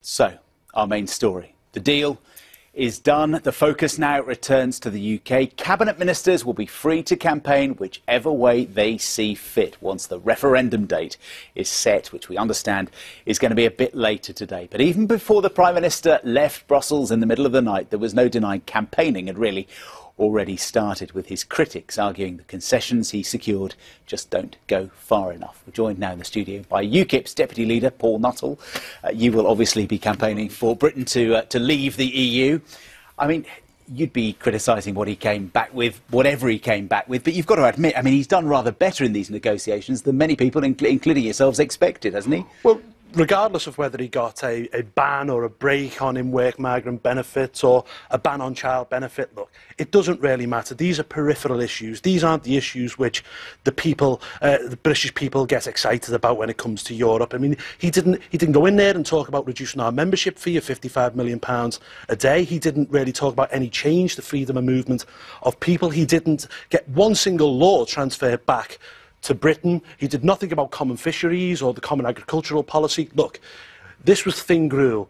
So, our main story. The deal is done. The focus now returns to the UK. Cabinet ministers will be free to campaign whichever way they see fit once the referendum date is set, which we understand is going to be a bit later today. But even before the Prime Minister left Brussels in the middle of the night, there was no denying campaigning had really already started, with his critics arguing the concessions he secured just don't go far enough. We're joined now in the studio by UKIP's Deputy Leader, Paul Nuttall. You will obviously be campaigning for Britain to leave the EU. I mean, you'd be criticising what he came back with, whatever he came back with, but you've got to admit, I mean, he's done rather better in these negotiations than many people, including yourselves, expected, hasn't he? Well, regardless of whether he got a ban or a break on in-work migrant benefits or a ban on child benefit, look, it doesn't really matter. These are peripheral issues. These aren't the issues which the people, the British people, get excited about when it comes to Europe. I mean, he didn't go in there and talk about reducing our membership fee of £55 million a day. He didn't really talk about any change to freedom of movement of people. He didn't get one single law transferred back to Britain. He did nothing about common fisheries or the common agricultural policy. Look, this was thin gruel.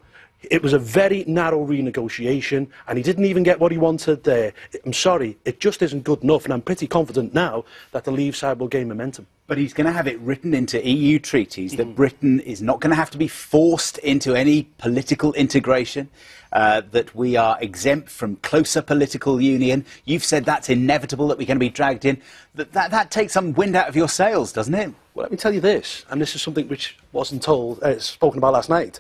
It was a very narrow renegotiation, and he didn't even get what he wanted there. I'm sorry, it just isn't good enough, and I'm pretty confident now that the Leave side will gain momentum. But he's going to have it written into EU treaties that Britain is not going to have to be forced into any political integration, that we are exempt from closer political union. You've said that's inevitable, that we're going to be dragged in. That takes some wind out of your sails, doesn't it? Well, let me tell you this, and this is something which wasn't spoken about last night.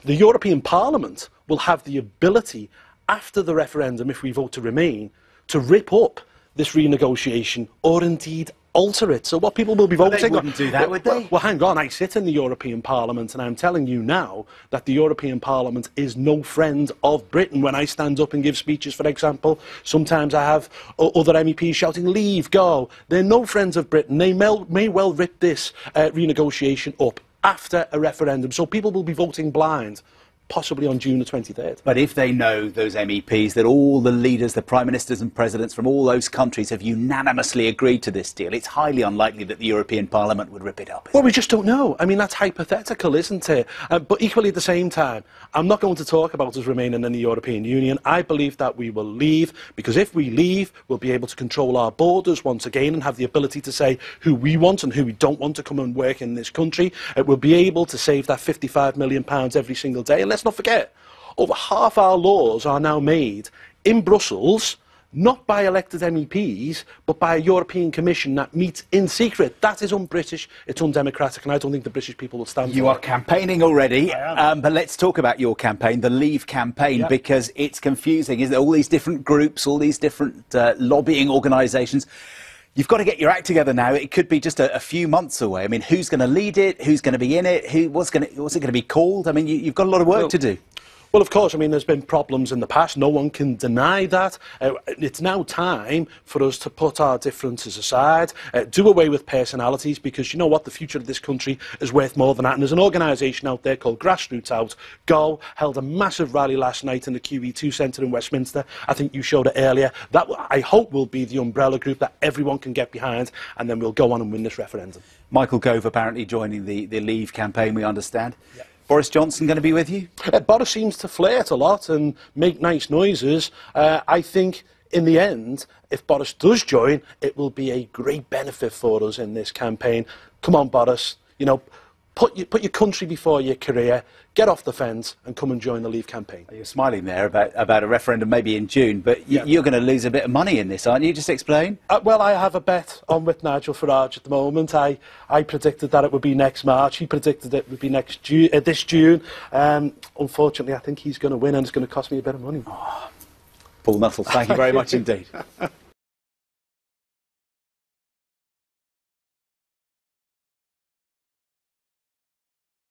The European Parliament will have the ability, after the referendum, if we vote to remain, to rip up this renegotiation or indeed alter it. So what people will be voting on... They wouldn't do that, would they? Well, hang on. I sit in the European Parliament, and I'm telling you now that the European Parliament is no friend of Britain. When I stand up and give speeches, for example, sometimes I have other MEPs shouting, "Leave, go." They're no friends of Britain. They may well rip this renegotiation up after a referendum. So people will be voting blind, possibly on June the 23rd. But if they know, those MEPs, that all the leaders, the prime ministers and presidents from all those countries have unanimously agreed to this deal, it's highly unlikely that the European Parliament would rip it up. Well, we just don't know. I mean, that's hypothetical, isn't it? But equally at the same time, I'm not going to talk about us remaining in the European Union. I believe that we will leave, because if we leave, we'll be able to control our borders once again and have the ability to say who we want and who we don't want to come and work in this country. We'll be able to save that £55 million every single day. And let's not forget, over half our laws are now made in Brussels, not by elected MEPs, but by a European Commission that meets in secret. That is un-British, it's undemocratic, and I don't think the British people will stand for it. You are campaigning already, but let's talk about your campaign, the Leave campaign, because it's confusing, isn't it? All these different groups, all these different lobbying organisations. You've got to get your act together now. It could be just a few months away. I mean, who's going to lead it? Who's going to be in it? What's it going to be called? I mean, you've got a lot of work to do. Well, of course, I mean, there's been problems in the past. No one can deny that. It's now time for us to put our differences aside, do away with personalities, because you know what? The future of this country is worth more than that. And there's an organisation out there called Grassroots Out. Go held a massive rally last night in the QE2 Centre in Westminster. I think you showed it earlier. That, I hope, will be the umbrella group that everyone can get behind, and then we'll go on and win this referendum. Michael Gove apparently joining the Leave campaign, we understand. Yeah. Boris Johnson going to be with you? Boris seems to flirt a lot and make nice noises. I think, in the end, if Boris does join, it will be a great benefit for us in this campaign. Come on, Boris, you know, put your country before your career, get off the fence and come and join the Leave campaign. You're smiling there about a referendum maybe in June, but you're going to lose a bit of money in this, aren't you? Just explain. Well, I have a bet on with Nigel Farage at the moment. I predicted that it would be next March. He predicted it would be this June. Unfortunately, I think he's going to win, and it's going to cost me a bit of money. Oh, Paul Nuttall, thank you very much indeed.